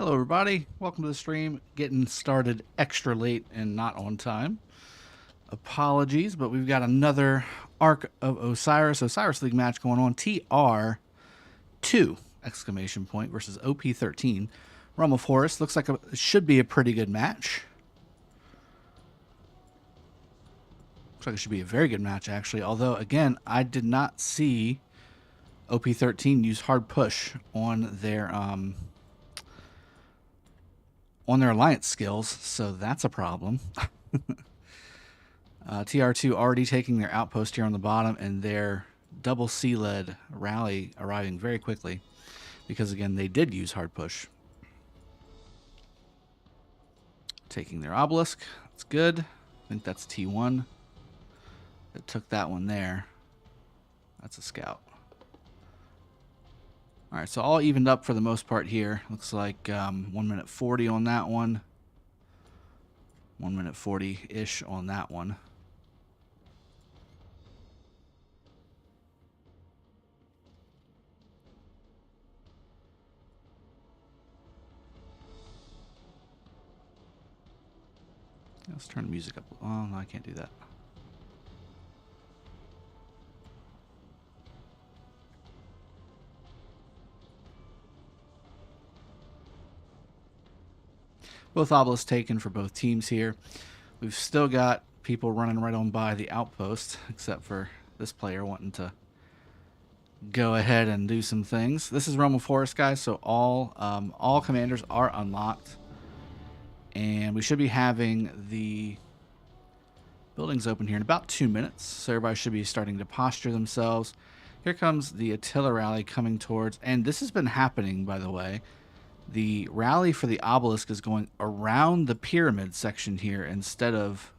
Hello everybody, welcome to the stream. Getting started extra late and not on time. Apologies, but we've got another Ark of Osiris League match going on. TR2 exclamation point versus OP13. Realm of Horus. Looks like it should be a pretty good match. Looks like it should be a very good match actually. Although again, I did not see OP13 use hard push on their alliance skills, so that's a problem. TR2 already taking their outpost here on the bottom, and their double C-led rally arriving very quickly because, again, they did use hard push. Taking their obelisk. That's good. I think that's T1 that took that one there. That's a scout. All right, so all evened up for the most part here. Looks like 1 minute 40 on that one. 1 minute 40-ish on that one. Let's turn the music up. Oh, no, I can't do that. Both obelisks taken for both teams here. We've still got people running right on by the outpost, except for this player wanting to go ahead and do some things. This is Realm of Horus, guys, so all commanders are unlocked. And we should be having the buildings open here in about 2 minutes, so everybody should be starting to posture themselves. Here comes the Attila rally coming towards, and this has been happening, by the way. The rally for the obelisk is going around the pyramid section here instead of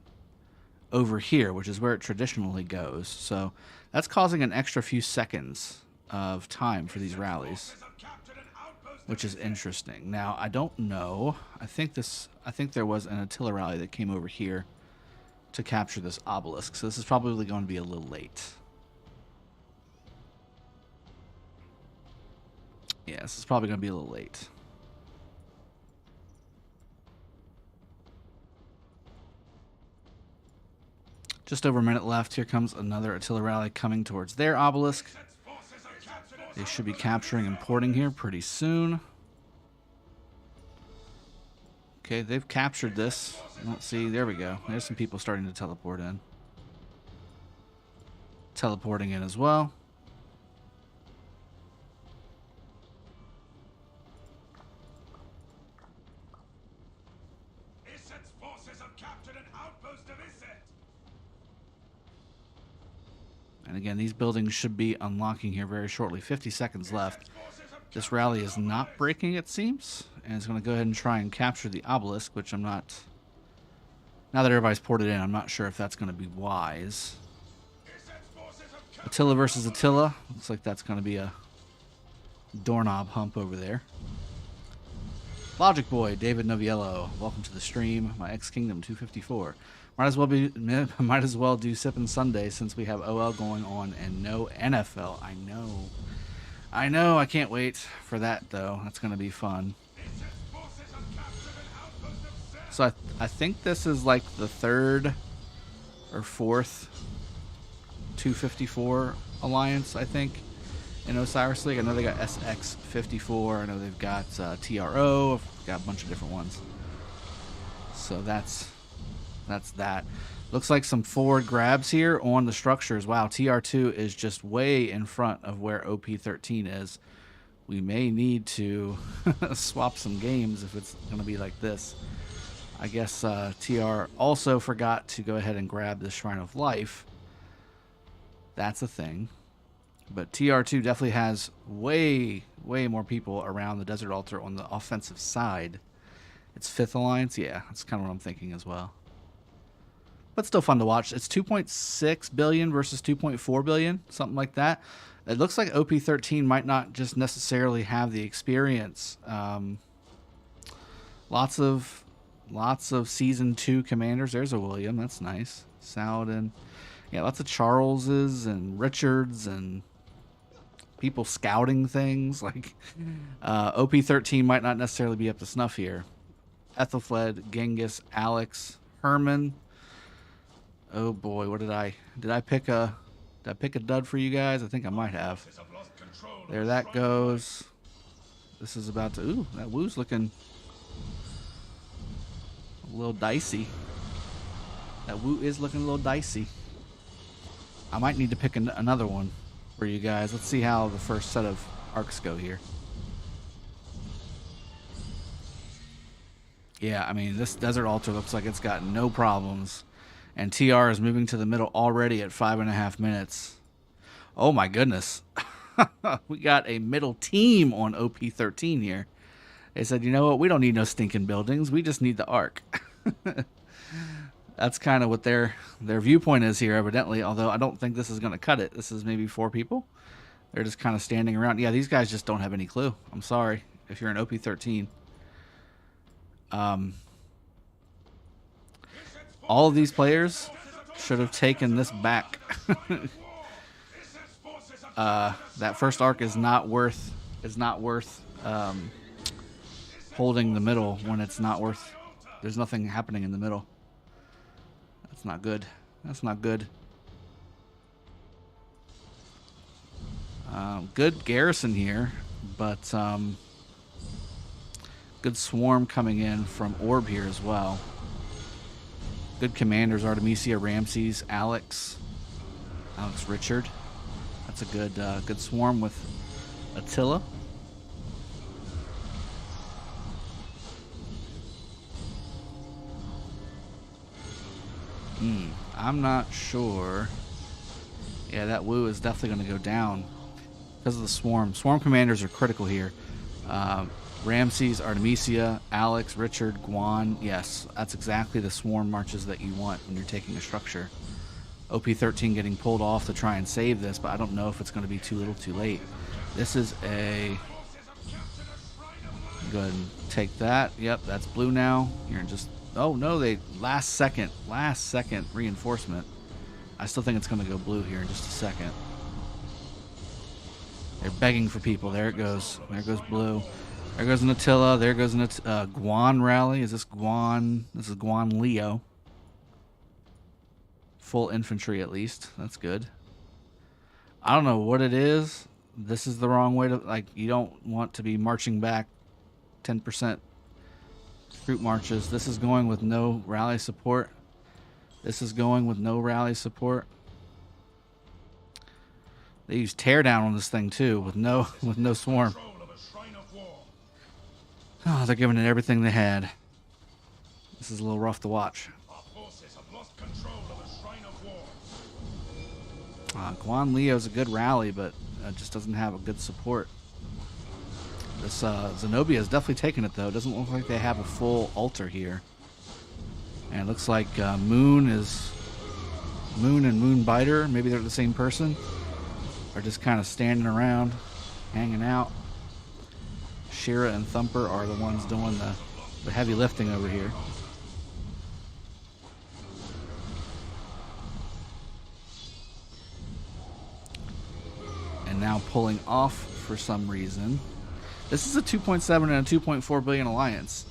over here, which is where it traditionally goes. So that's causing an extra few seconds of time for these rallies, which is interesting. Now, I don't know. I think there was an Attila rally that came over here to capture this obelisk. So this is probably going to be a little late. Yeah, this is probably going to be a little late. Just over a minute left. Here comes another Attila rally coming towards their obelisk. They should be capturing and porting here pretty soon. Okay, they've captured this. Let's see. There we go. There's some people starting to teleport in. Teleporting in as well. And again, these buildings should be unlocking here very shortly. 50 seconds left. This rally is not breaking, it seems. And it's going to go ahead and try and capture the obelisk, which I'm not... Now that everybody's ported in, I'm not sure if that's going to be wise. Attila versus Attila. Looks like that's going to be a doorknob hump over there. Logic Boy, David Noviello. Welcome to the stream. My ex-Kingdom 254. Might as well do Sippin' Sunday since we have OL going on and no NFL. I know. I can't wait for that though. That's going to be fun. So I think this is like the third or fourth 254 alliance, I think, in Osiris League. I know they got SX54. I know they've got TRO. I've got a bunch of different ones. So that's that. Looks like some forward grabs here on the structures. Wow, TR2 is just way in front of where OP13 is. We may need to swap some games if it's going to be like this. I guess TR also forgot to go ahead and grab the Shrine of Life. That's a thing. But TR2 definitely has way more people around the Desert Altar on the offensive side. It's 5th Alliance? Yeah, that's kind of what I'm thinking as well. But still fun to watch. It's 2.6 billion versus 2.4 billion, something like that. It looks like OP13 might not just necessarily have the experience. Lots of Season 2 commanders. There's a William. That's nice. Saladin. Yeah, lots of Charleses and Richards and people scouting things. Like, OP13 might not necessarily be up to snuff here. Ethelfled, Genghis, Alex, Herman. Oh boy, what did I pick a dud for you guys? I think I might have. There that goes. This is about to, ooh, that woo's looking a little dicey. That woo is looking a little dicey. I might need to pick another one for you guys. Let's see how the first set of arcs go here. Yeah, I mean, this Desert Altar looks like it's got no problems. And TR is moving to the middle already at 5.5 minutes. Oh my goodness. We got a middle team on OP13 here. They said, you know what? We don't need no stinking buildings. We just need the arc. That's kind of what their viewpoint is here, evidently. Although I don't think this is going to cut it. This is maybe 4 people. They're just kind of standing around. Yeah, these guys just don't have any clue. I'm sorry if you're an OP13. All of these players should have taken this back. That first arc is not worth holding the middle when it's not worth. There's nothing happening in the middle. That's not good. That's not good. Good garrison here, but good swarm coming in from Orb here as well. Good commanders: Artemisia, Ramses, Alex Richard. That's a good swarm with Attila. I'm not sure. Yeah, that woo is definitely going to go down because of the swarm. Swarm commanders are critical here. Ramses, Artemisia, Alex, Richard, Guan. Yes, that's exactly the swarm marches that you want when you're taking a structure. OP13 getting pulled off to try and save this, but I don't know if it's going to be too little too late. This is a... Go ahead and take that. Yep, that's blue now. You're just... Oh, no, they... Last second reinforcement. I still think it's going to go blue here in just a second. They're begging for people. There it goes. There goes blue. There goes an Attila. There goes an Guan rally. Is this Guan? This is Guan Leo. Full infantry at least. That's good. I don't know what it is. This is the wrong way to... Like, you don't want to be marching back 10% troop marches. This is going with no rally support. This is going with no rally support. They use teardown on this thing too, with no swarm. Oh, they're giving it everything they had. This is a little rough to watch. Guan Leo's a good rally, but just doesn't have a good support. This Zenobia is definitely taking it though. It doesn't look like they have a full altar here. And it looks like Moon and Moonbiter, maybe they're the same person, are just kind of standing around, hanging out. Shira and Thumper are the ones doing the heavy lifting over here. And now pulling off for some reason. This is a 2.7 and a 2.4 billion alliance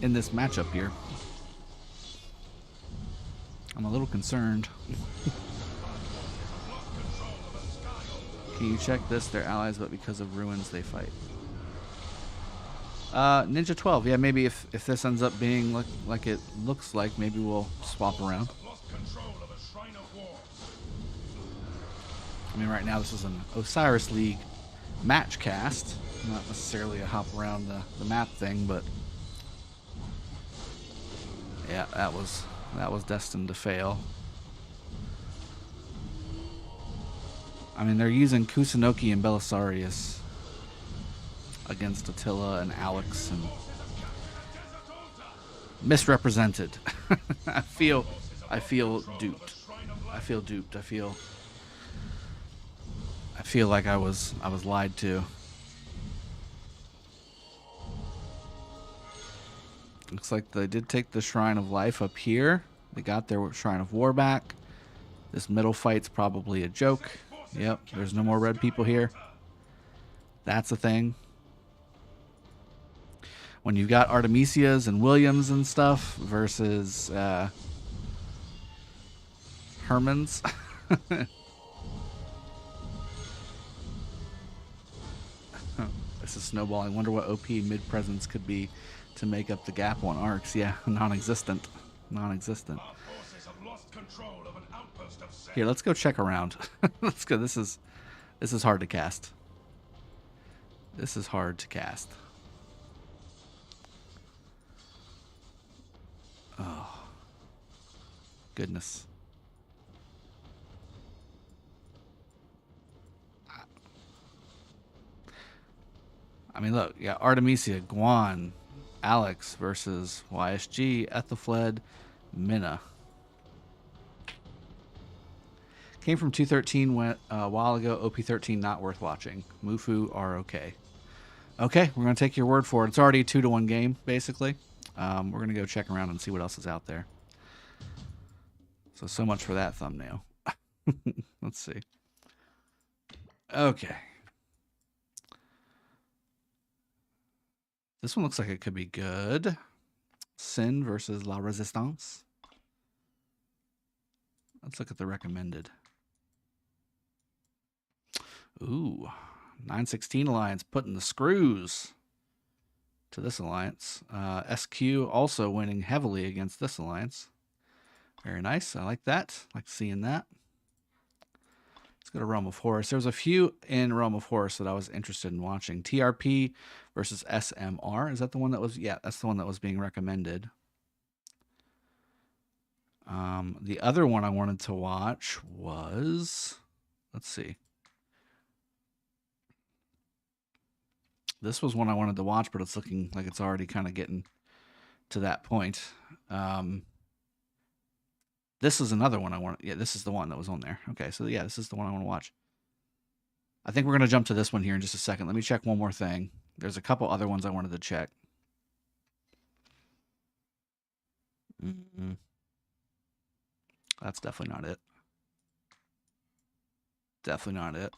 in this matchup here. I'm a little concerned. Can you check this? They're allies, but because of ruins they fight. Ninja 12. Yeah, maybe if this ends up being like it looks like, maybe we'll swap around. I mean, right now this is an Osiris League match cast, not necessarily a hop around the map thing, but yeah, that was destined to fail. I mean, they're using Kusunoki and Belisarius against Attila and Alex, and misrepresented. I feel duped. I feel like I was lied to. Looks like they did take the Shrine of Life up here. They got their Shrine of War back. This middle fight's probably a joke. Yep, there's no more red people here. That's a thing. When you've got Artemisias and Williams and stuff versus Hermans. This is snowballing. Wonder what OP mid-presence could be to make up the gap on arcs. Yeah, non-existent. Non-existent. Here, let's go check around. Let's go. This is hard to cast. This is hard to cast. Oh. Goodness. I mean, look, yeah, Artemisia, Guan, Alex versus YSG, Ethelfled, Minna. Came from 213 went a while ago. OP13 not worth watching. Mufu are okay. Okay, we're going to take your word for it. It's already a 2-1 game, basically. We're going to go check around and see what else is out there. So much for that thumbnail. Let's see. Okay. This one looks like it could be good. Sin versus La Resistance. Let's look at the recommended. Ooh, 916 Alliance putting the screws to this alliance. SQ also winning heavily against this alliance. Very nice. I like that. Like seeing that. Let's go to Realm of Horus. There was a few in Realm of Horus that I was interested in watching. TRP versus SMR. Is that the one that was? Yeah, that's the one that was being recommended. The other one I wanted to watch was, let's see. This was one I wanted to watch, but it's looking like it's already kind of getting to that point. This is another one I want. Yeah, this is the one that was on there. Okay, so yeah, this is the one I want to watch. I think we're going to jump to this one here in just a second. Let me check one more thing. There's a couple other ones I wanted to check. That's definitely not it. Definitely not it.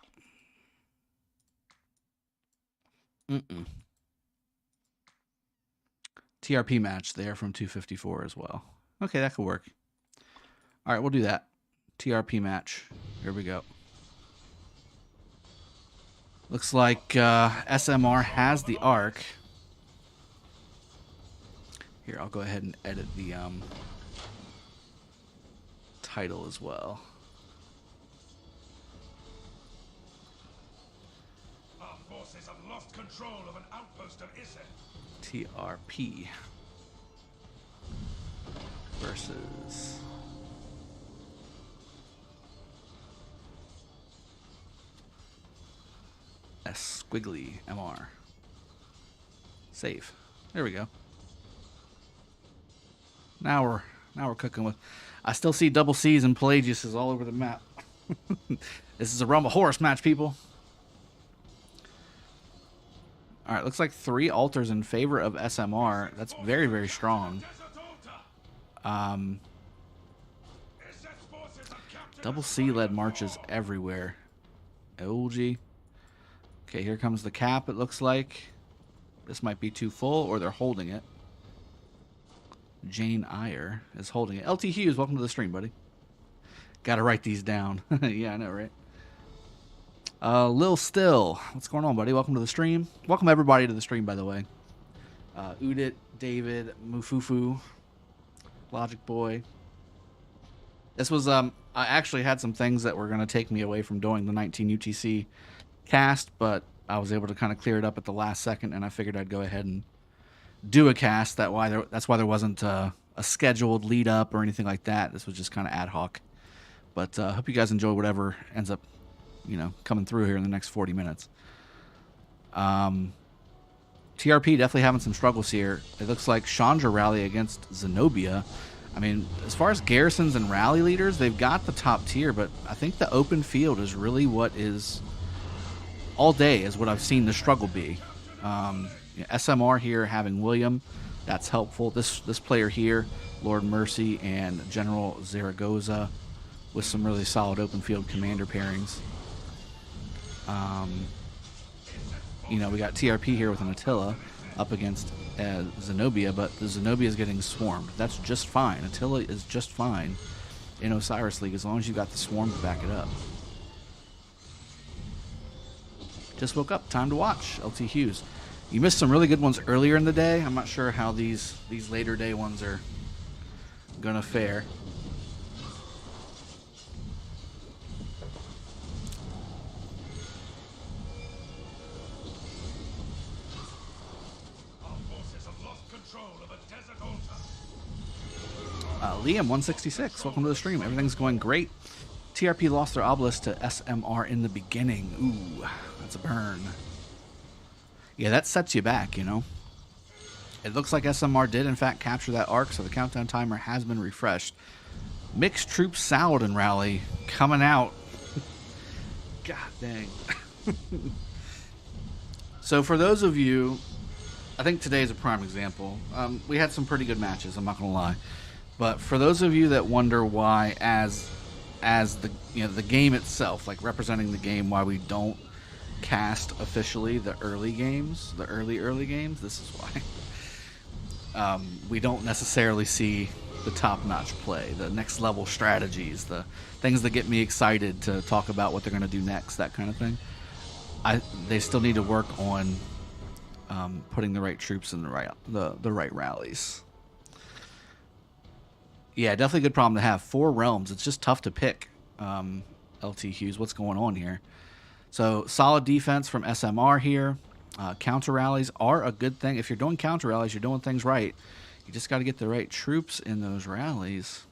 TRP match there from 254 as well. Okay, that could work. All right, we'll do that. TRP match. Here we go. Looks like SMR has the arc. Here, I'll go ahead and edit the title as well. Our forces have lost control of an outpost of Isen. TRP versus Squiggly MR. Save. There we go. Now we're cooking with. I still see double C's and Pelagiuses all over the map. This is a Realm of Horus match, people. All right, looks like 3 altars in favor of SMR. That's very, very strong. Double C led marches everywhere. LG. Okay, here comes the cap, it looks like. This might be too full, or they're holding it. Jane Iyer is holding it. LT Hughes, welcome to the stream, buddy. Gotta write these down. Yeah, I know, right? Lil Still, what's going on, buddy? Welcome to the stream. Welcome everybody to the stream, by the way. Udit, David, Mufufu, Logic Boy. This was, I actually had some things that were going to take me away from doing the 19 UTC cast, but I was able to kind of clear it up at the last second, and I figured I'd go ahead and do a cast. That's why there wasn't a scheduled lead up or anything like that. This was just kind of ad hoc. But I hope you guys enjoy whatever ends up, coming through here in the next 40 minutes. TRP definitely having some struggles here. It looks like Chandra rally against Zenobia. I mean, as far as garrisons and rally leaders, they've got the top tier, but I think the open field is really what is all day is what I've seen the struggle be. SMR here having William, that's helpful. This player here, Lord Mercy and General Zaragoza, with some really solid open field commander pairings. You know, we got TRP here with an Attila up against Zenobia, but the Zenobia is getting swarmed. That's just fine. Attila is just fine in Osiris League as long as you got the swarm to back it up. Just woke up. Time to watch. LT Hughes. You missed some really good ones earlier in the day. I'm not sure how these later day ones are gonna fare. Liam 166, welcome to the stream. Everything's going great. TRP lost their obelisk to SMR in the beginning. Ooh, that's a burn. Yeah, that sets you back, you know. It looks like SMR did, in fact, capture that arc, so the countdown timer has been refreshed. Mixed Troops Saladin rally coming out. God dang. So for those of you, I think today is a prime example. We had some pretty good matches, I'm not going to lie. But for those of you that wonder why, as the the game itself, like representing the game, why we don't cast officially the early games, the early games, this is why. We don't necessarily see the top-notch play, the next level strategies, the things that get me excited to talk about what they're going to do next, that kind of thing. They still need to work on putting the right troops in the right rallies. Yeah, definitely a good problem to have. 4 realms. It's just tough to pick. LT Hughes, what's going on here? So solid defense from SMR here. Counter rallies are a good thing. If you're doing counter rallies, you're doing things right. You just got to get the right troops in those rallies.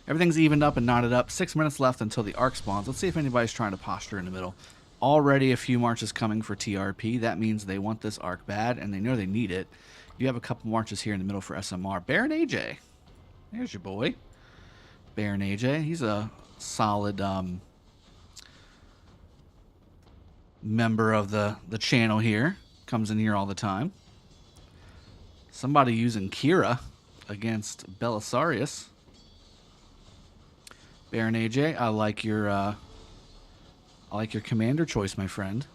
Everything's evened up and knotted up. 6 minutes left until the arc spawns. Let's see if anybody's trying to posture in the middle. Already a few marches coming for TRP. That means they want this arc bad, and they know they need it. You have a couple marches here in the middle for SMR. Baron AJ. There's your boy. Baron AJ. He's a solid member of the channel here. Comes in here all the time. Somebody using Kira against Belisarius. Baron AJ, I like your commander choice, my friend.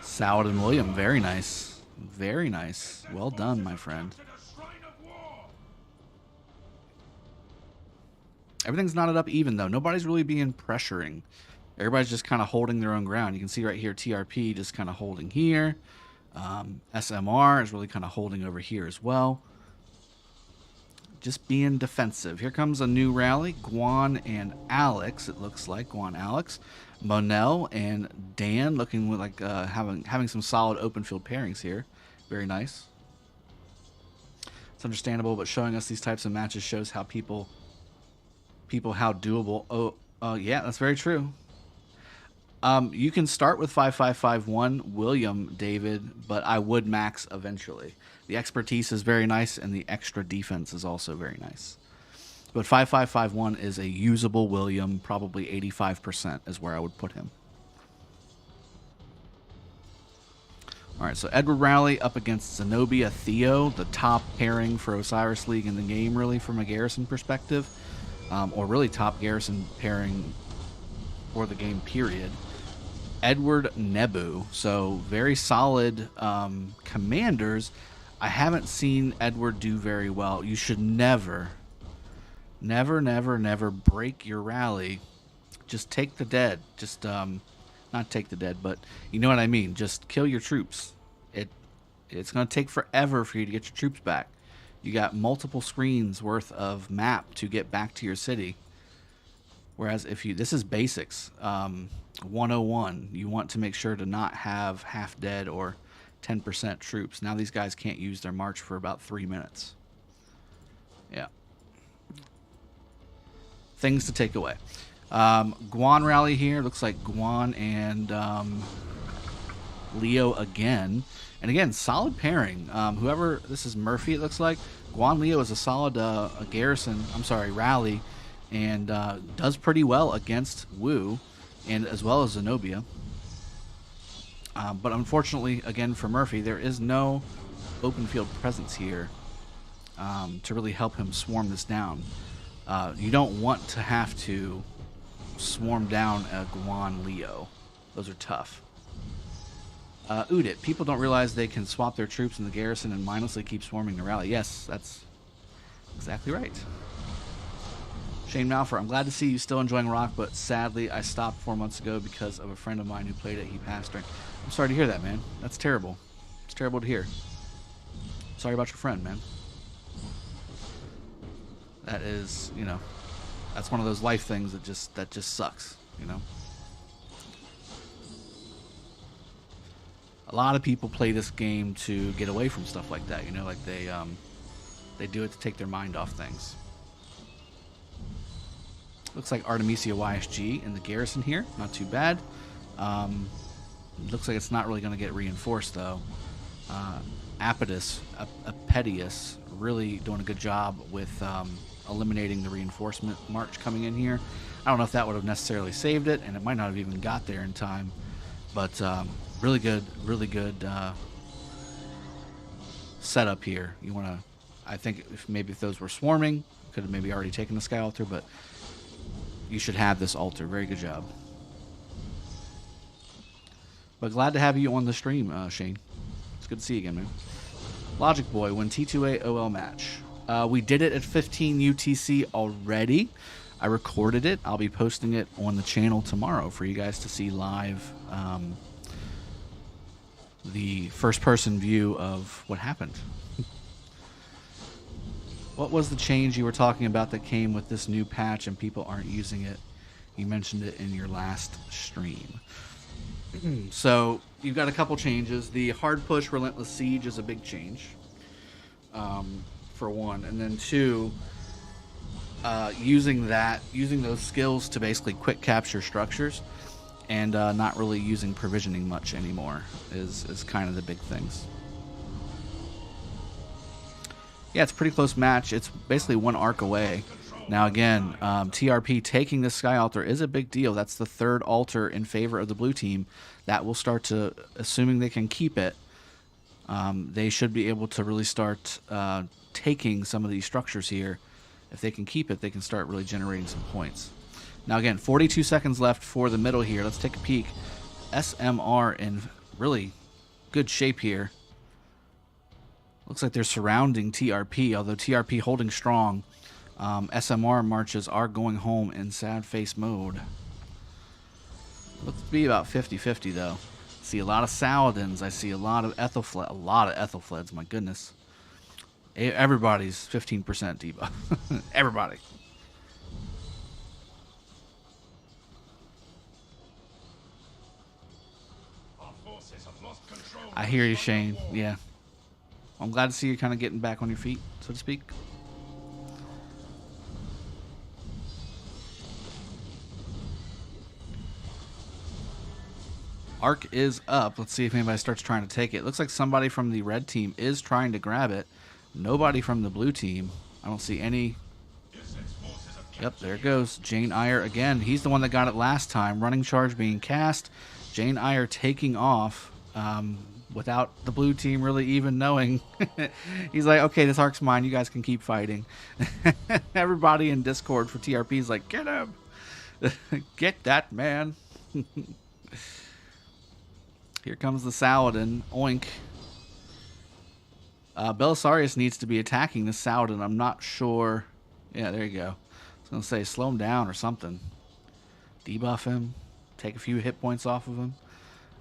Saladin William, very nice. Very nice. Well done, my friend. Everything's knotted up even, though. Nobody's really being pressuring. Everybody's just kind of holding their own ground. You can see right here, TRP just kind of holding here. SMR is really kind of holding over here as well. Just being defensive. Here comes a new rally. Guan and Alex, it looks like. Guan, Alex. Monel and Dan looking like having some solid open field pairings here. Very nice. It's understandable, but showing us these types of matches shows how people how doable. Oh, yeah, that's very true. You can start with 5551 William David, but I would max eventually. The expertise is very nice, and the extra defense is also very nice. But 5551 is a usable William, probably 85% is where I would put him. All right, so Edward Rowley up against Zenobia Theo, the top pairing for Osiris League in the game, really, from a garrison perspective. Or really top garrison pairing for the game, period. Edward Nebu, so very solid commanders. I haven't seen Edward do very well. You should never break your rally. Just take the dead. Just not take the dead, but you know what I mean. Just kill your troops. It's going to take forever for you to get your troops back. You got multiple screens worth of map to get back to your city. Whereas if this is basics, 101, you want to make sure to not have half dead or 10% troops. Now these guys can't use their march for about 3 minutes. Yeah. Things to take away. Guan rally here. Looks like Guan and Leo again. And again, solid pairing. Whoever, this is Murphy, it looks like. Guan Leo is a solid rally. And does pretty well against Wu. And as well as Zenobia. But unfortunately, again, for Murphy, there is no open field presence here to really help him swarm this down. You don't want to have to swarm down a Guan Leo. Those are tough. Udit. People don't realize they can swap their troops in the garrison and mindlessly keep swarming the rally. Yes, that's exactly right. Shane Malfer, I'm glad to see you still enjoying Rock, but sadly I stopped 4 months ago because of a friend of mine who played it. He passed during. I'm sorry to hear that, man. That's terrible. It's terrible to hear. Sorry about your friend, man. That is, you know, that's one of those life things that just sucks, you know. A lot of people play this game to get away from stuff like that, you know, like they do it to take their mind off things. Looks like Artemisia YSG in the garrison here. Not too bad. Looks like it's not really going to get reinforced, though. Apetius, really doing a good job with eliminating the reinforcement march coming in here. I don't know if that would have necessarily saved it, and it might not have even got there in time. But really good setup here. You want to, I think, if those were swarming, could have maybe already taken the Sky Altar, but you should have this altar. Very good job. But glad to have you on the stream, Shane. It's good to see you again, man. Logic Boy, when T2A OL match. We did it at 15 UTC already. I recorded it. I'll be posting it on the channel tomorrow for you guys to see live. The first-person view of what happened. What was the change you were talking about that came with this new patch and people aren't using it? You mentioned it in your last stream. So you've got a couple changes. The hard push relentless siege is a big change, for one, and then two, using those skills to basically quick capture structures and not really using provisioning much anymore is kind of the big things. Yeah, it's a pretty close match. It's basically one arc away. Now again, TRP taking this Sky Altar is a big deal. That's the third altar in favor of the blue team. That will start to, assuming they can keep it, they should be able to really start taking some of these structures here. If they can keep it, they can start really generating some points. Now again, 42 seconds left for the middle here. Let's take a peek. SMR in really good shape here. Looks like they're surrounding TRP, although TRP holding strong. SMR marches are going home in sad face mode. Looks to be about 50-50 though. See a lot of Saladins. I see a lot of Ethelfleds. My goodness. Everybody's 15% debuff. Everybody. Our forces have lost control. I hear you, Shane. Yeah. I'm glad to see you kind of getting back on your feet, so to speak. Arc is up. Let's see if anybody starts trying to take it. Looks like somebody from the red team is trying to grab it. Nobody from the blue team. I don't see any. Yep, there it goes. Jane Eyre again. He's the one that got it last time. Running charge being cast. Jane Eyre taking off without the blue team really even knowing. He's like, okay, this arc's mine. You guys can keep fighting. Everybody in Discord for TRP is like, get him. Get that man. Here comes the Saladin. Oink. Belisarius needs to be attacking the Saladin. I'm not sure. Yeah, there you go. I was going to say, slow him down or something. Debuff him. Take a few hit points off of him.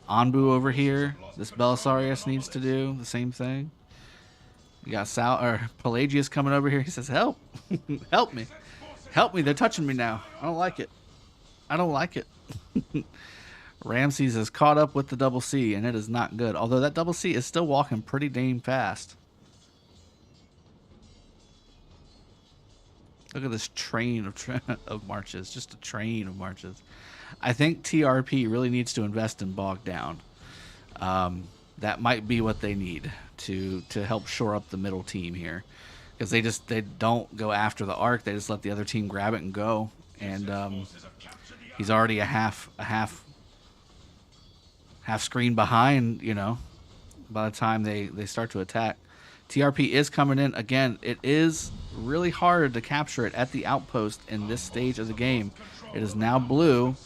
Anbu over here. This Belisarius needs to do the same thing. You got Pelagius coming over here. He says, help. Help me. Help me. They're touching me now. I don't like it. I don't like it. Ramses is caught up with the double C, and it is not good. Although that double C is still walking pretty damn fast. Look at this train of marches. Just a train of marches. I think TRP really needs to invest in Bog Down. That might be what they need to help shore up the middle team here. Because they don't go after the arc. They just let the other team grab it and go. And he's already a half screen behind, you know, by the time they start to attack. TRP is coming in. Again, it is really hard to capture it at the outpost in this stage of the game. It is now blue,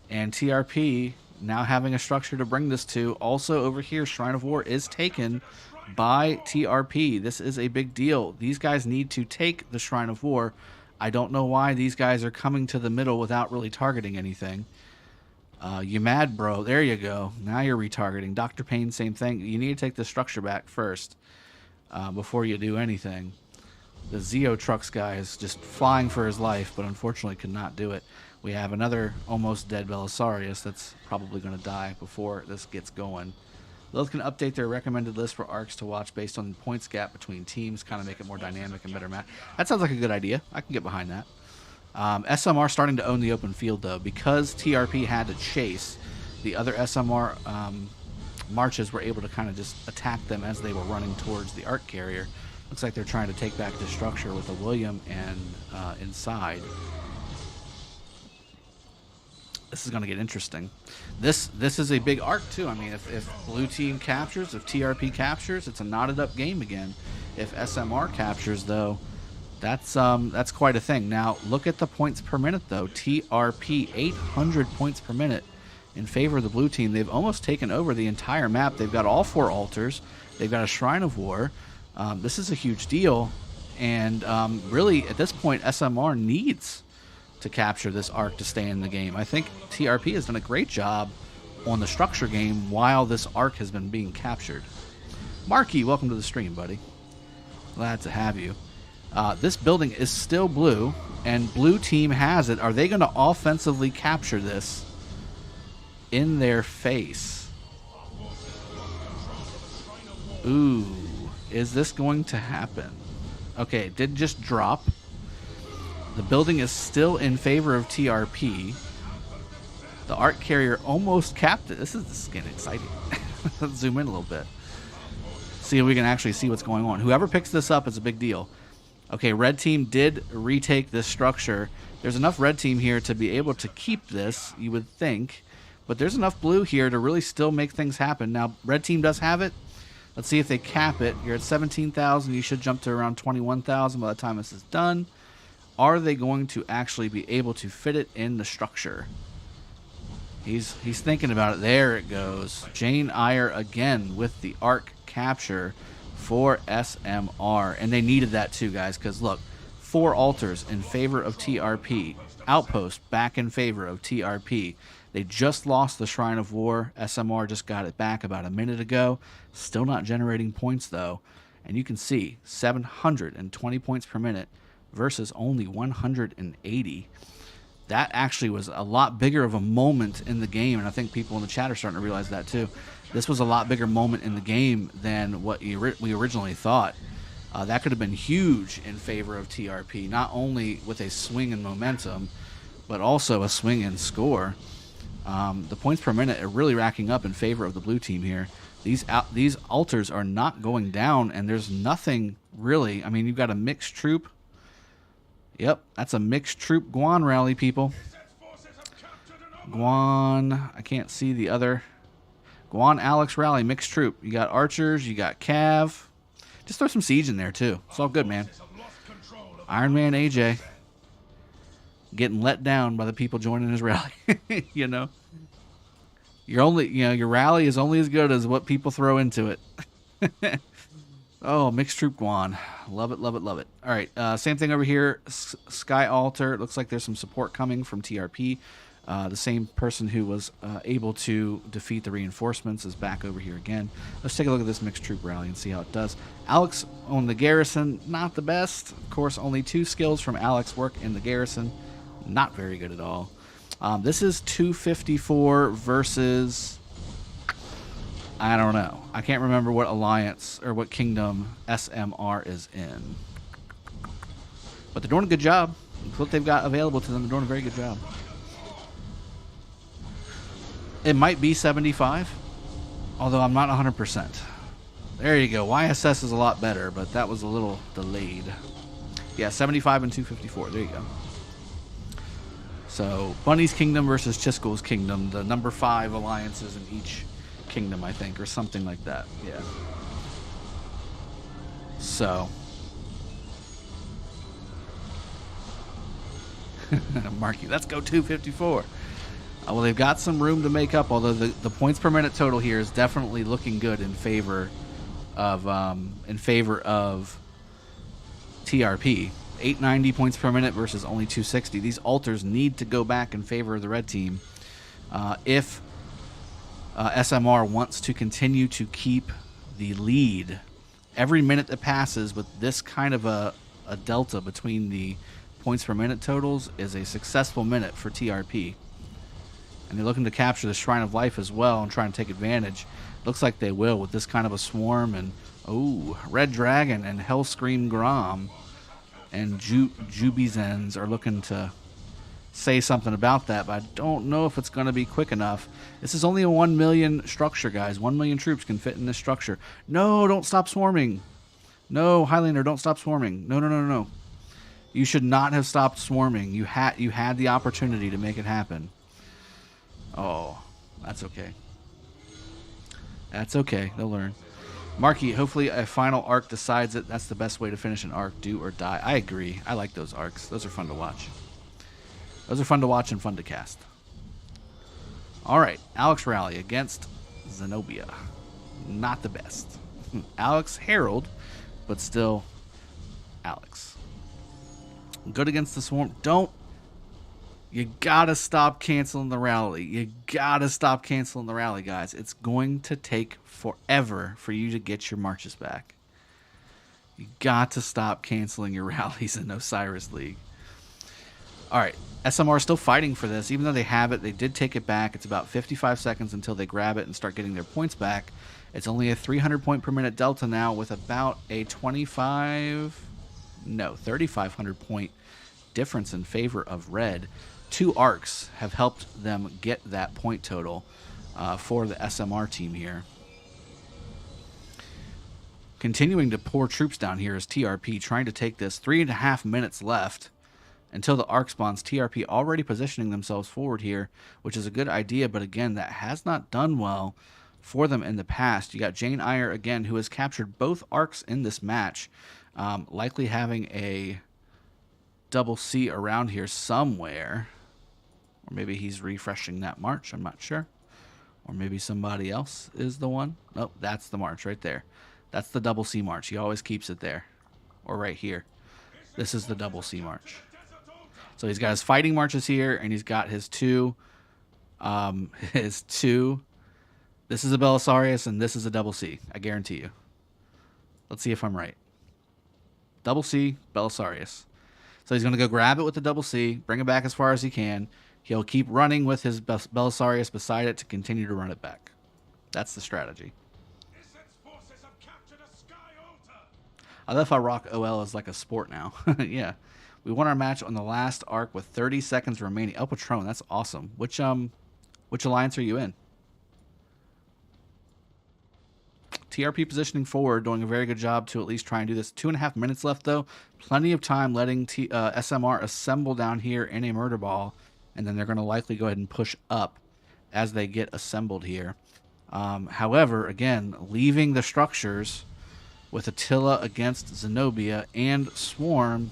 and TRP now having a structure to bring this to. Also over here, Shrine of War is taken by TRP. This is a big deal. These guys need to take the Shrine of War. I don't know why these guys are coming to the middle without really targeting anything. You mad, bro? There you go. Now you're retargeting. Dr. Payne, same thing. You need to take the structure back first before you do anything. The Zeo Trucks guy is just flying for his life, but unfortunately could not do it. We have another almost dead Belisarius that's probably going to die before this gets going. Those can update their recommended list for arcs to watch based on the points gap between teams, kind of make it more dynamic and better match. That sounds like a good idea. I can get behind that. SMR starting to own the open field, though. Because TRP had to chase, the other SMR marches were able to kind of just attack them as they were running towards the arc carrier. Looks like they're trying to take back the structure with a William and inside. This is going to get interesting. This is a big arc, too. I mean, if blue team captures, if TRP captures, it's a knotted up game again. If SMR captures, though, that's quite a thing. Now, look at the points per minute, though. TRP, 800 points per minute in favor of the blue team. They've almost taken over the entire map. They've got all 4 altars. They've got a Shrine of War. This is a huge deal. And really, at this point, SMR needs to capture this arc to stay in the game. I think TRP has done a great job on the structure game while this arc has been being captured. Marky, welcome to the stream, buddy. Glad to have you. This building is still blue, and blue team has it. Are they going to offensively capture this in their face? Ooh, is this going to happen? Okay, it did just drop. The building is still in favor of TRP. The arc carrier almost capped it. This is getting exciting. Let's zoom in a little bit. See if we can actually see what's going on. Whoever picks this up is a big deal. Okay, red team did retake this structure. There's enough red team here to be able to keep this, you would think. But there's enough blue here to really still make things happen. Now, red team does have it. Let's see if they cap it. You're at 17,000. You should jump to around 21,000 by the time this is done. Are they going to actually be able to fit it in the structure? He's thinking about it. There it goes. Jane Eyre again with the arc capture for SMR. And they needed that too, guys, because look, 4 altars in favor of TRP. Outpost back in favor of TRP. They just lost the Shrine of War. SMR just got it back about a minute ago. Still not generating points, though. And you can see 720 points per minute versus only 180. That actually was a lot bigger of a moment in the game, and I think people in the chat are starting to realize that too. This was a lot bigger moment in the game than what we originally thought. That could have been huge in favor of TRP, not only with a swing in momentum, but also a swing in score. The points per minute are really racking up in favor of the blue team here. These altars are not going down, and there's nothing really. I mean, you've got a mixed troop. Yep, that's a mixed troop Guan rally, people. Guan, I can't see the other. Guan Alex rally, mixed troop. You got archers, you got Cav. Just throw some siege in there, too. It's all good, man. Iron Man AJ. Getting let down by the people joining his rally. You know? Your rally is only as good as what people throw into it. Oh, mixed troop Guan. Love it, love it, love it. All right, same thing over here. Sky Altar. It looks like there's some support coming from TRP. The same person who was able to defeat the reinforcements is back over here again. Let's take a look at this mixed troop rally and see how it does. Alex on the garrison, not the best. Of course, only 2 skills from Alex work in the garrison. Not very good at all. This is 254 versus... I don't know. I can't remember what alliance or what kingdom SMR is in. But they're doing a good job. What they've got available to them, they're doing a very good job. It might be 75, although I'm not 100%. There you go. YSS is a lot better, but that was a little delayed. Yeah, 75 and 254. There you go. So, Bunny's Kingdom versus Chiskel's Kingdom. The number 5 alliances in each kingdom, I think, or something like that. Yeah. So, Marky, let's go 254. Well, they've got some room to make up, although the points per minute total here is definitely looking good in favor of TRP. 890 points per minute versus only 260. These alters need to go back in favor of the red team if SMR wants to continue to keep the lead. Every minute that passes with this kind of a delta between the points per minute totals is a successful minute for TRP. And they're looking to capture the Shrine of Life as well and try and take advantage. Looks like they will with this kind of a swarm. And, Red Dragon and Hellscream Grom and Jubizens are looking to say something about that, but I don't know if it's going to be quick enough. This is only a 1 million structure, guys. 1 million troops can fit in this structure. No, don't stop swarming. No, Highlander, don't stop swarming. No. You should not have stopped swarming. You had the opportunity to make it happen. Oh, that's okay. That's okay. They'll learn. Marky, hopefully a final arc decides it. That's the best way to finish an arc, do or die. I agree. I like those arcs. Those are fun to watch. Those are fun to watch and fun to cast. All right, Alex Rally against Zenobia. Not the best. Alex Herald, but still Alex. Good against the swarm. You gotta stop canceling the rally. You gotta stop canceling the rally, guys. It's going to take forever for you to get your marches back. You got to stop canceling your rallies in Osiris League. All right, SMR is still fighting for this. Even though they have it, they did take it back. It's about 55 seconds until they grab it and start getting their points back. It's only a 300 point per minute delta now with about a 3,500 point difference in favor of red. 2 arcs have helped them get that point total for the SMR team here. Continuing to pour troops down here is TRP, trying to take this. 3.5 minutes left until the arc spawns. TRP already positioning themselves forward here, which is a good idea, but again, that has not done well for them in the past. You got Jane Eyre again, who has captured both arcs in this match, likely having a double C around here somewhere. Or maybe he's refreshing that march, I'm not sure. Or maybe somebody else is the one. Nope, that's the march right there. That's the double C march. He always keeps it there. Or right here. This is the double C march. So he's got his fighting marches here, and he's got his two. This is a Belisarius, and this is a double C. I guarantee you. Let's see if I'm right. Double C, Belisarius. So he's going to go grab it with the double C, bring it back as far as he can. He'll keep running with his Belisarius beside it to continue to run it back. That's the strategy. I love how Rock OL is like a sport now. Yeah. We won our match on the last arc with 30 seconds remaining. El Patron, that's awesome. Which alliance are you in? TRP positioning forward, doing a very good job to at least try and do this. 2.5 minutes left, though. Plenty of time letting SMR assemble down here in a murder ball, and then they're going to likely go ahead and push up as they get assembled here. However, again, leaving the structures with Attila against Zenobia and Swarm,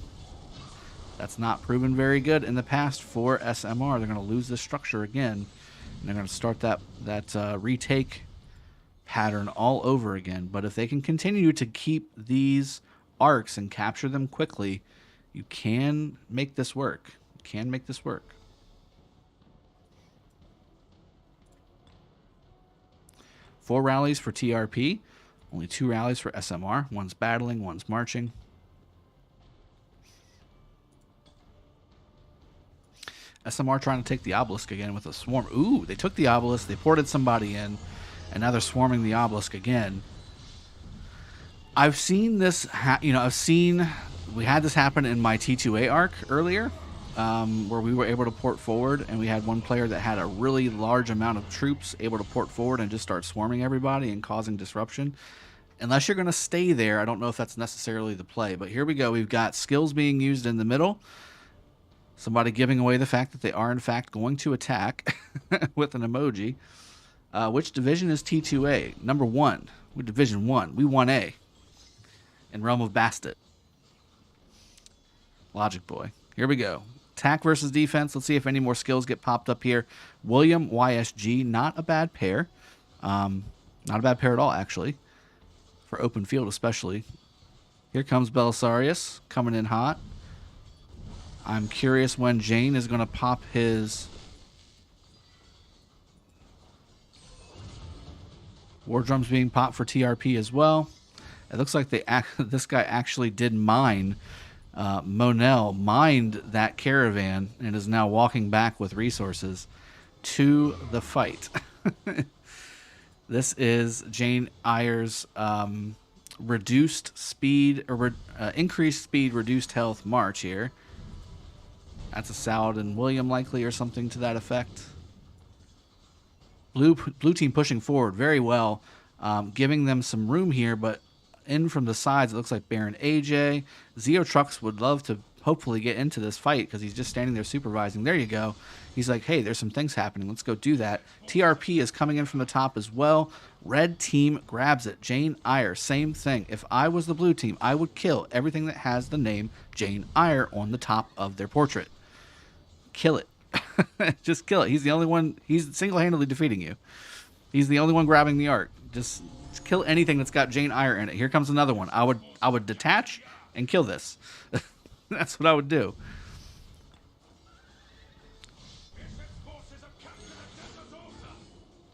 that's not proven very good in the past for SMR. They're going to lose this structure again, and they're going to start that retake pattern all over again. But if they can continue to keep these arcs and capture them quickly, you can make this work. You can make this work. Four rallies for TRP. Only 2 rallies for SMR. One's battling, one's marching. SMR trying to take the obelisk again with a swarm. Ooh, they took the obelisk, they ported somebody in, and now they're swarming the obelisk again. I've seen this, we had this happen in my T2A arc earlier, where we were able to port forward, and we had one player that had a really large amount of troops able to port forward and just start swarming everybody and causing disruption. Unless you're going to stay there, I don't know if that's necessarily the play. But here we go. We've got skills being used in the middle. Somebody giving away the fact that they are, in fact, going to attack with an emoji. Which division is T2A? Number 1. We're Division 1. We 1A. in Realm of Bastet. Logic boy. Here we go. Attack versus defense. Let's see if any more skills get popped up here. William, YSG, not a bad pair. Not a bad pair at all, actually. For open field, especially. Here comes Belisarius, coming in hot. I'm curious when Jane is going to pop his War Drums being popped for TRP as well. It looks like this guy actually did mine. Monel mined that caravan and is now walking back with resources to the fight. This is Jane Eyre's reduced speed, or increased speed, reduced health march here. That's a Saladin William likely, or something to that effect. Blue team pushing forward very well, giving them some room here, but in from the sides, it looks like Baron AJ. Zeo Trucks would love to hopefully get into this fight because he's just standing there supervising. There you go. He's like, hey, there's some things happening. Let's go do that. TRP is coming in from the top as well. Red team grabs it. Jane Eyre, same thing. If I was the blue team, I would kill everything that has the name Jane Eyre on the top of their portrait. Kill it. Just kill it. He's the only one. He's single-handedly defeating you. He's the only one grabbing the art. Just kill anything that's got Jane Eyre in it. Here comes another one. I would detach and kill this. That's what I would do.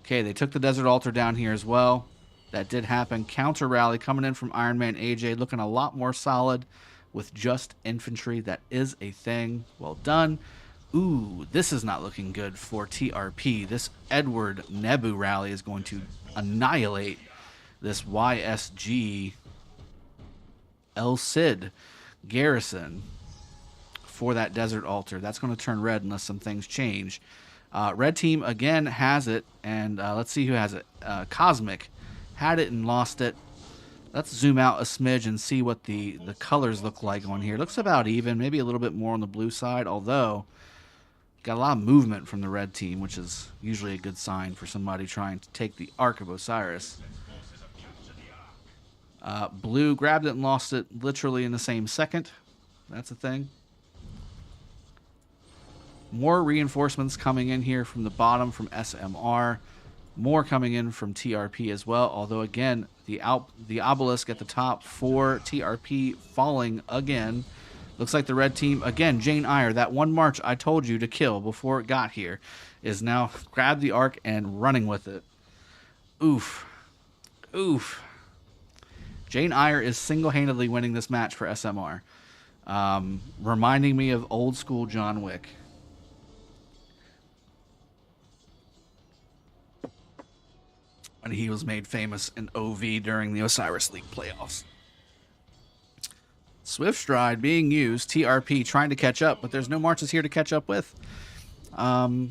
Okay, they took the Desert Altar down here as well. That did happen. Counter rally coming in from Iron Man AJ, looking a lot more solid with just infantry. That is a thing. Well done. Ooh, this is not looking good for TRP. This Edward Nebu rally is going to annihilate this YSG El Cid garrison for that Desert Altar. That's going to turn red unless some things change. Red team again has it, and let's see who has it. Cosmic had it and lost it. Let's zoom out a smidge and see what the colors look like on here. Looks about even, maybe a little bit more on the blue side, although got a lot of movement from the red team, which is usually a good sign for somebody trying to take the Ark of Osiris. Blue grabbed it and lost it literally in the same second. That's a thing. More reinforcements coming in here from the bottom from SMR. More coming in from TRP as well. Although, again, the obelisk at the top for TRP falling again. Looks like the red team, again, Jane Eyre, that one march I told you to kill before it got here, is now grabbed the Ark and running with it. Oof. Oof. Jane Eyre is single-handedly winning this match for SMR. Reminding me of old school John Wick. When he was made famous in OV during the Osiris League playoffs. Swift Stride being used. TRP trying to catch up, but there's no marches here to catch up with. I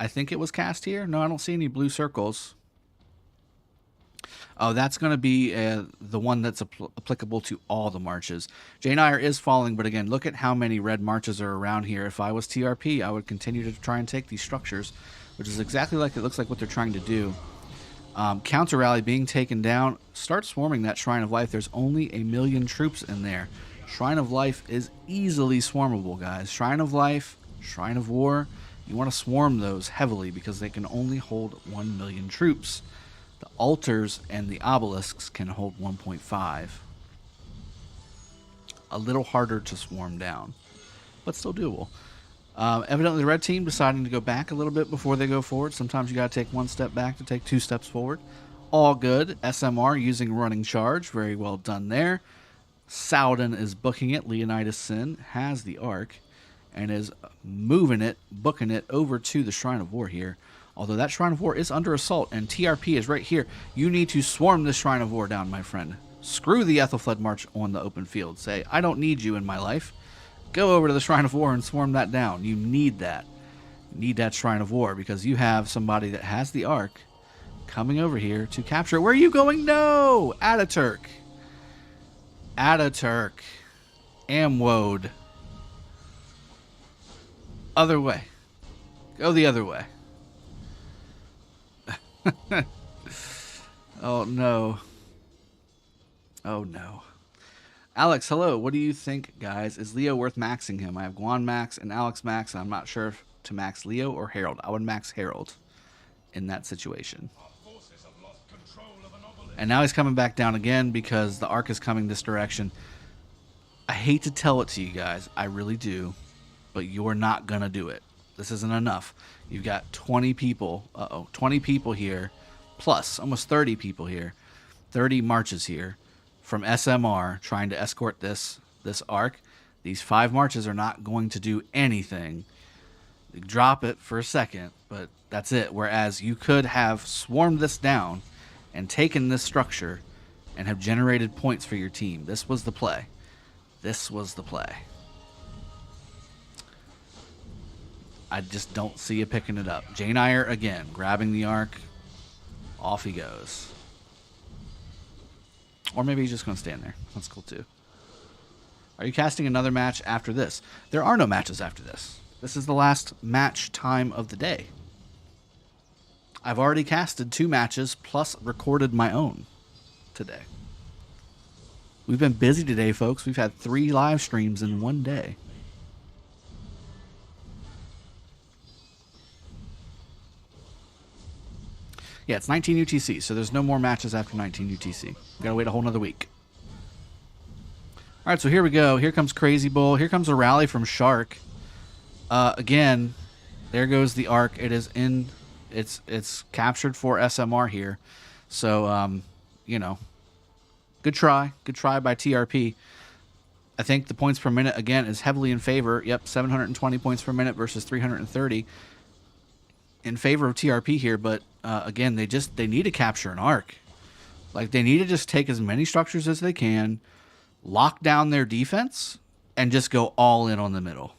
think it was cast here. No, I don't see any blue circles. Oh, that's going to be the one that's applicable to all the marches. Jane Eyre is falling, but again, look at how many red marches are around here. If I was TRP, I would continue to try and take these structures, which is exactly like it looks like what they're trying to do. Counter rally being taken down. Start swarming that Shrine of Life. There's only 1 million troops in there. Shrine of Life is easily swarmable, guys. Shrine of Life, Shrine of War. You want to swarm those heavily because they can only hold 1 million troops. The altars and the obelisks can hold 1.5. A little harder to swarm down, but still doable. Evidently, the red team deciding to go back a little bit before they go forward. Sometimes you got to take one step back to take 2 steps forward. All good. SMR using running charge. Very well done there. Saladin is booking it. Leonidas Sin has the Ark and is moving it, booking it over to the Shrine of War here. Although that Shrine of War is under assault, and TRP is right here. You need to swarm this Shrine of War down, my friend. Screw the Ethelfled March on the open field. Say, I don't need you in my life. Go over to the Shrine of War and swarm that down. You need that. You need that Shrine of War because you have somebody that has the Ark coming over here to capture it. Where are you going? No! Ataturk. Ataturk. Amwode. Other way. Go the other way. Oh, no. Oh, no. Alex, hello. What do you think, guys? Is Leo worth maxing him? I have Guan max and Alex max, and I'm not sure if to max Leo or Harold. I would max Harold in that situation. Our forces have lost control of an obelisk. And now he's coming back down again because the arc is coming this direction. I hate to tell it to you guys. I really do. But you're not going to do it. This isn't enough. You've got 20 people. 20 people here. Plus, almost 30 people here. 30 marches here from SMR trying to escort this arc. These 5 marches are not going to do anything. They drop it for a second, but that's it. Whereas you could have swarmed this down and taken this structure and have generated points for your team. This was the play. This was the play. I just don't see you picking it up. Janeire again, grabbing the arc. Off he goes. Or maybe he's just going to stand there. That's cool too. Are you casting another match after this? There are no matches after this. This is the last match time of the day. I've already casted 2 matches plus recorded my own today. We've been busy today, folks. We've had 3 live streams in one day. Yeah, it's 19 UTC, so there's no more matches after 19 UTC. We gotta wait a whole nother week. All right, so here we go. Here comes Crazy Bull. Here comes a rally from Shark. Again, there goes the arc. It is in. It's captured for SMR here. So, you know, good try. Good try by TRP. I think the points per minute, again, is heavily in favor. Yep, 720 points per minute versus 330 in favor of TRP here. But, again, they need to capture an arc. Like, they need to just take as many structures as they can, lock down their defense, and just go all in on the middle.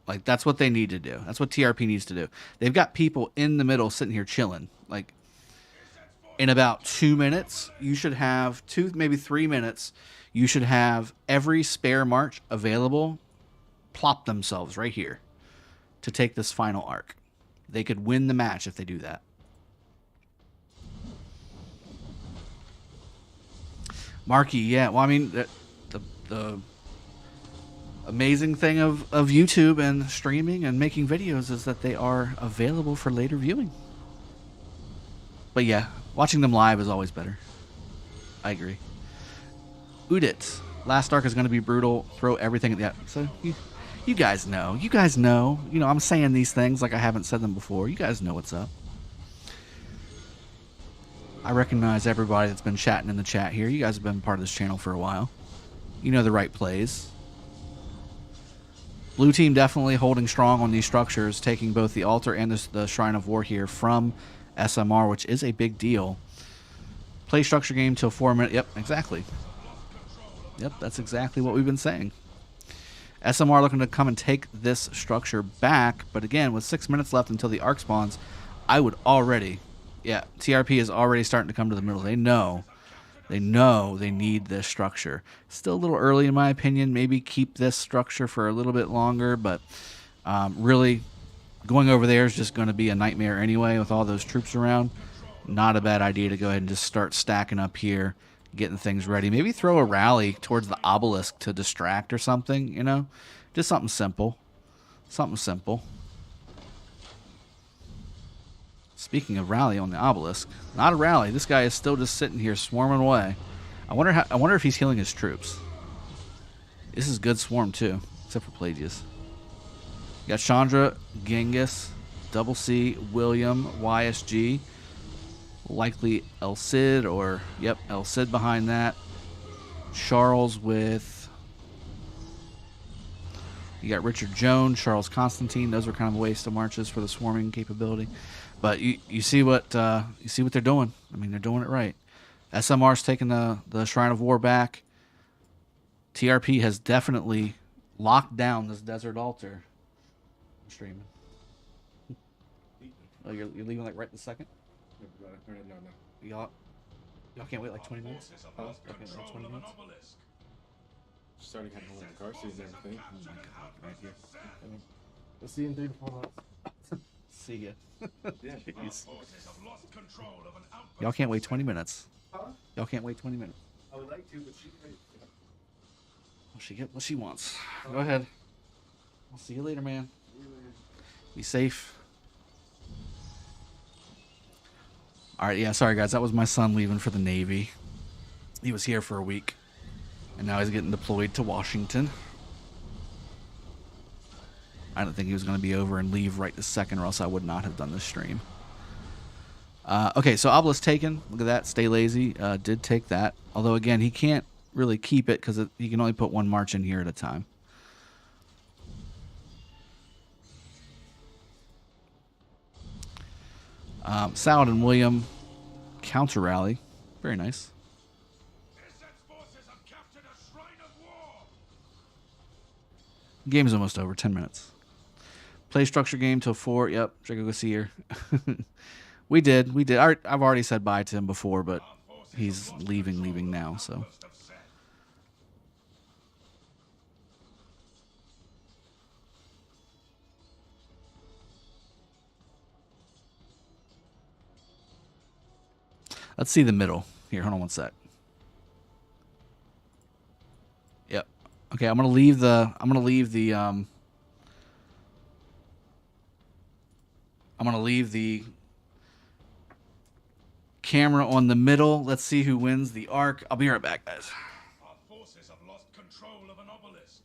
Like, that's what they need to do. That's what TRP needs to do. They've got people in the middle sitting here chilling. Like, in about 2 minutes, you should have 2, maybe 3 minutes, you should have every spare march available plop themselves right here to take this final arc. They could win the match if they do that. Marky, yeah. Well, I mean, the amazing thing of YouTube and streaming and making videos is that they are available for later viewing. But yeah, watching them live is always better. I agree. Udit, last arc is going to be brutal. Throw everything at the... So you guys know. You guys know. You know, I'm saying these things like I haven't said them before. You guys know what's up. I recognize everybody that's been chatting in the chat here. You guys have been part of this channel for a while. You know the right plays. Blue team definitely holding strong on these structures, taking both the altar and the Shrine of War here from SMR, which is a big deal. Play structure game till 4 minutes. Yep, exactly. Yep, that's exactly what we've been saying. SMR looking to come and take this structure back, but again, with 6 minutes left until the arc spawns, I would already... Yeah, TRP is already starting to come to the middle. They know they need this structure. Still a little early in my opinion. Maybe keep this structure for a little bit longer, but really going over there is just going to be a nightmare anyway with all those troops around. Not a bad idea to go ahead and just start stacking up here, getting things ready. Maybe throw a rally towards the obelisk to distract or something, you know? Just something simple. Something simple. Speaking of rally on the obelisk, not a rally. This guy is still just sitting here swarming away. I wonder if he's healing his troops. This is good swarm too, except for Pelagius. You got Chandra, Genghis, Double C, William, YSG, likely El Cid or yep, El Cid behind that. Charles with. You got Richard Jones, Charles Constantine. Those were kind of a waste of marches for the swarming capability. But you see what they're doing. I mean, they're doing it right. SMR's taking the Shrine of War back. TRP has definitely locked down this desert altar. I'm streaming. Oh, you're leaving like right this second? No. Y'all can't wait like 20 minutes? Huh? Okay, like 20 minutes? Starting having all the car seats and everything. Oh my god, right here. We'll see you in 3 to 4 months. See ya. Yeah. Y'all can't wait 20 minutes. Y'all can't wait 20 minutes. I would like to, but she. Will she get what she wants? Go ahead. I'll see you later, man. Be safe. All right, yeah, sorry guys. That was my son leaving for the Navy. He was here for a week, and now he's getting deployed to Washington. I don't think he was going to be over and leave right this second, or else I would not have done this stream. Okay, so Obelisk taken. Look at that. Stay lazy. Did take that. Although, again, he can't really keep it because he can only put one march in here at a time. Salad and William counter rally. Very nice. Game is almost over. 10 minutes. Play structure game till 4. Yep, Dragothien. We did. I've already said bye to him before, but he's leaving now, so. Let's see the middle. Here, hold on one sec. Yep. Okay, I'm gonna leave the camera on the middle. Let's see who wins the arc. I'll be right back, guys. Our forces have lost control of an obelisk.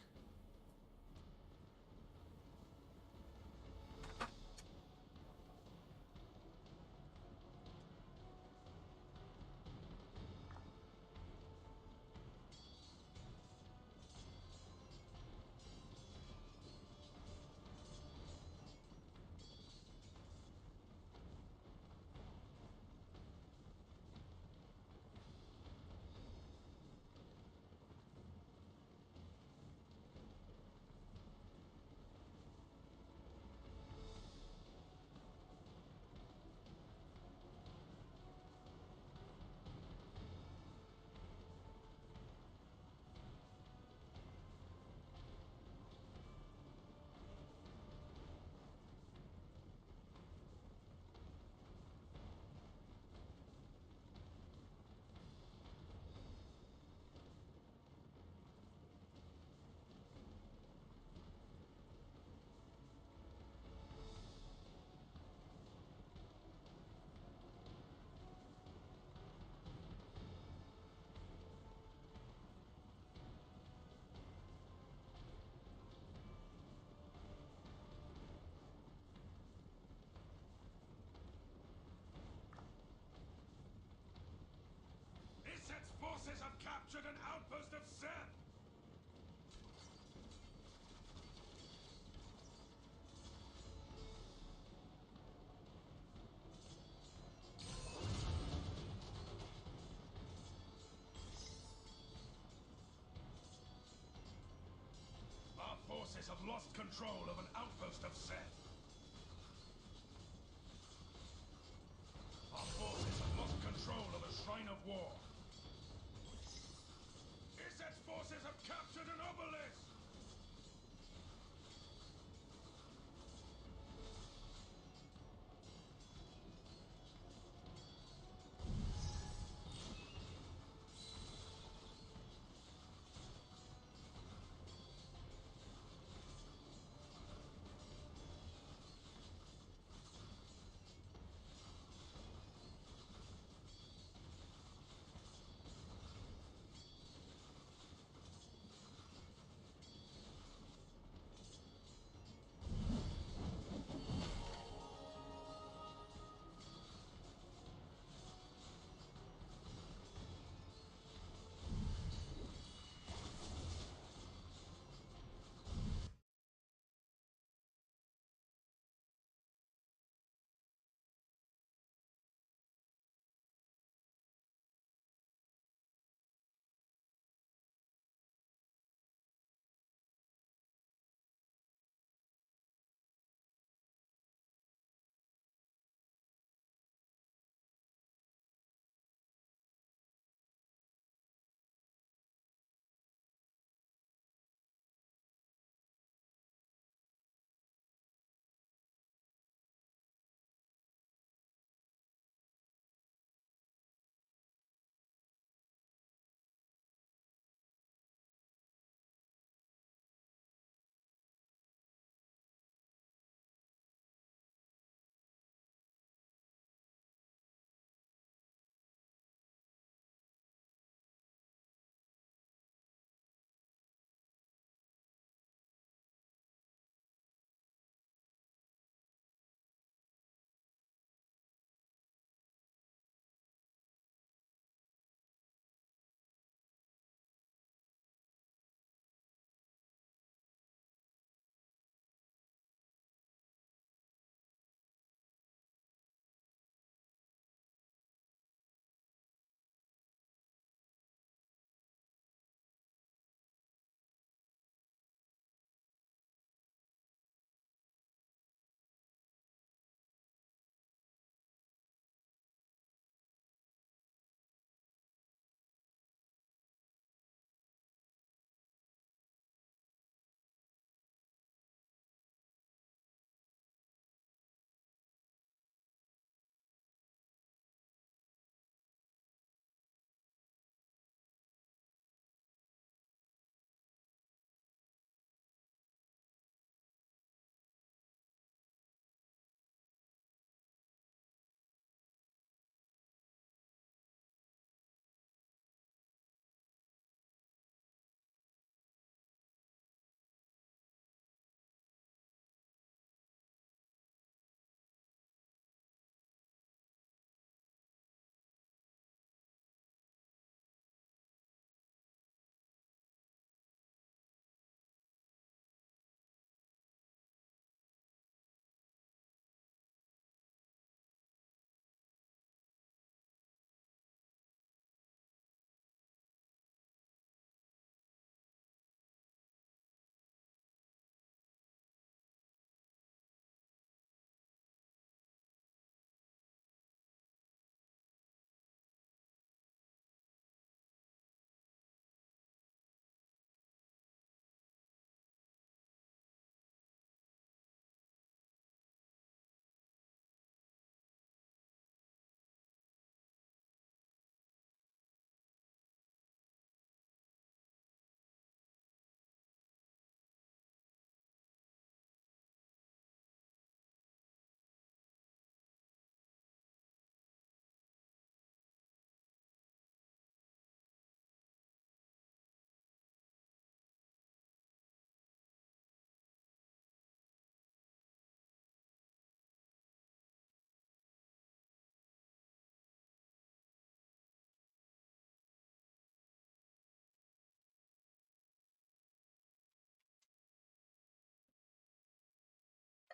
Forces have captured an outpost of Seth! Our forces have lost control of an outpost of Seth. Our forces have lost control of a shrine of war. Isset's forces have captured an obelisk!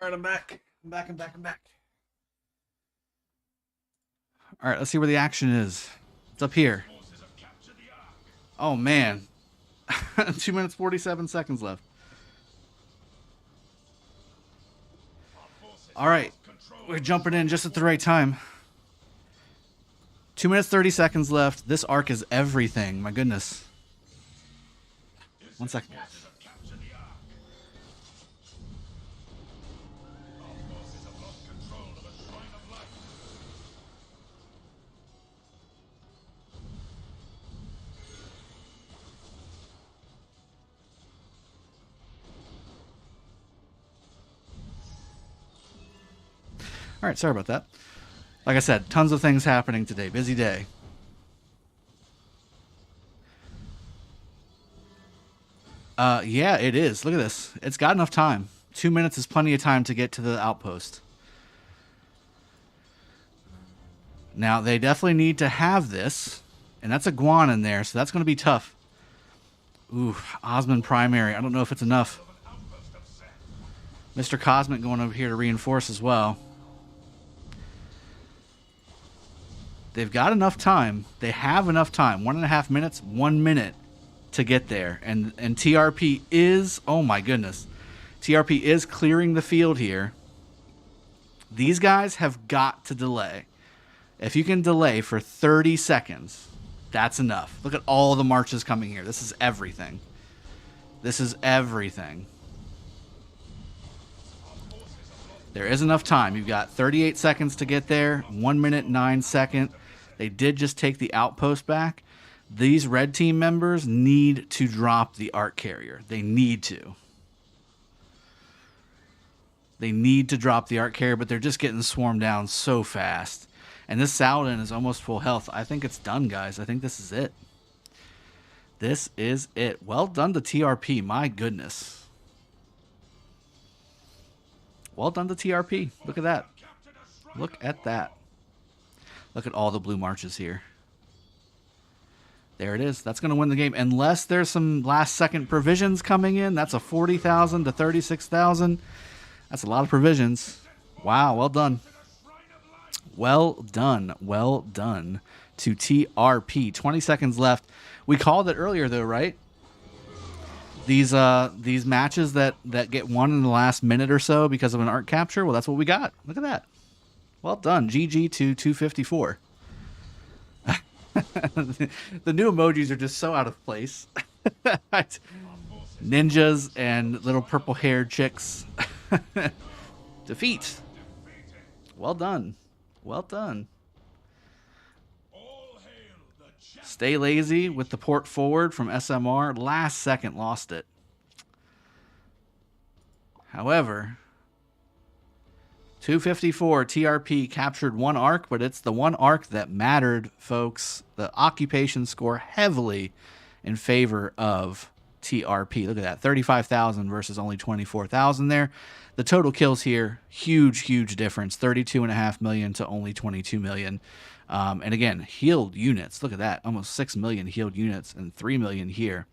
All right, I'm back. I'm back. All right, let's see where the action is. It's up here. Oh, man. 2 minutes, 47 seconds left. All right. We're jumping in just at the right time. 2 minutes, 30 seconds left. This arc is everything. My goodness. 1 second, guys. All right, sorry about that. Like I said, tons of things happening today. Busy day. Yeah, it is. Look at this. It's got enough time. 2 minutes is plenty of time to get to the outpost. Now, they definitely need to have this. And that's a Guan in there, so that's going to be tough. Ooh, Osmond primary. I don't know if it's enough. Mr. Cosmic going over here to reinforce as well. They've got enough time. They have enough time. 1.5 minutes, 1 minute to get there. And TRP is, oh my goodness. TRP is clearing the field here. These guys have got to delay. If you can delay for 30 seconds, that's enough. Look at all the marches coming here. This is everything. This is everything. There is enough time. You've got 38 seconds to get there. 1 minute, 9 seconds. They did just take the outpost back. These red team members need to drop the arc carrier. They need to. They need to drop the arc carrier, but they're just getting swarmed down so fast. And this Saladin is almost full health. I think it's done, guys. I think this is it. This is it. Well done to TRP. My goodness. Well done to TRP. Look at that. Look at that. Look at all the blue marches here. There it is. That's going to win the game. Unless there's some last-second provisions coming in. That's a 40,000 to 36,000. That's a lot of provisions. Wow, well done. Well done. Well done to TRP. 20 seconds left. We called it earlier, though, right? These matches that get won in the last minute or so because of an arc capture, well, that's what we got. Look at that. Well done. GG to 254. The new emojis are just so out of place. Ninjas and little purple-haired chicks. Defeat. Well done. Well done. Stay lazy with the port forward from SMR. Last second lost it. However, 254 TRP captured one arc, but it's the one arc that mattered, folks. The occupation score heavily in favor of TRP. Look at that, 35,000 versus only 24,000 there. The total kills here, huge, huge difference. 32.5 million to only 22 million. And again, healed units. Look at that, almost 6 million healed units and 3 million here.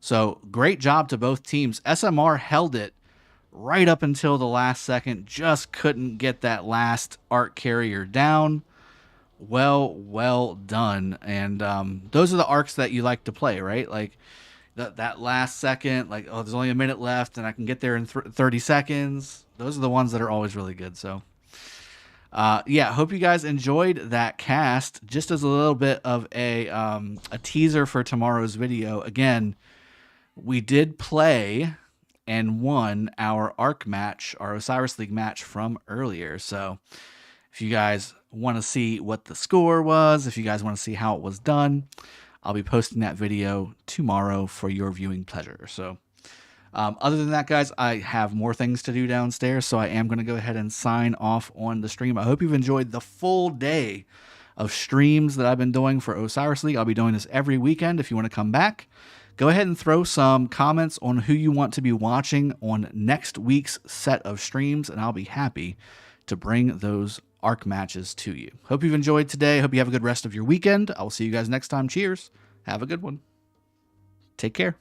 So great job to both teams. SMR held it right up until the last second, just couldn't get that last arc carrier down. Well done. And those are the arcs that you like to play, right? Like that last second, like, oh, there's only a minute left and I can get there in 30 seconds. Those are the ones that are always really good. So yeah, hope you guys enjoyed that cast. Just as a little bit of a teaser for tomorrow's video. Again, we did play and won our ARC match, our Osiris League match from earlier. So if you guys want to see what the score was, if you guys want to see how it was done, I'll be posting that video tomorrow for your viewing pleasure. So other than that, guys, I have more things to do downstairs, so I am going to go ahead and sign off on the stream. I hope you've enjoyed the full day of streams that I've been doing for Osiris League. I'll be doing this every weekend. If you want to come back, go ahead and throw some comments on who you want to be watching on next week's set of streams, and I'll be happy to bring those ARC matches to you. Hope you've enjoyed today. Hope you have a good rest of your weekend. I will see you guys next time. Cheers. Have a good one. Take care.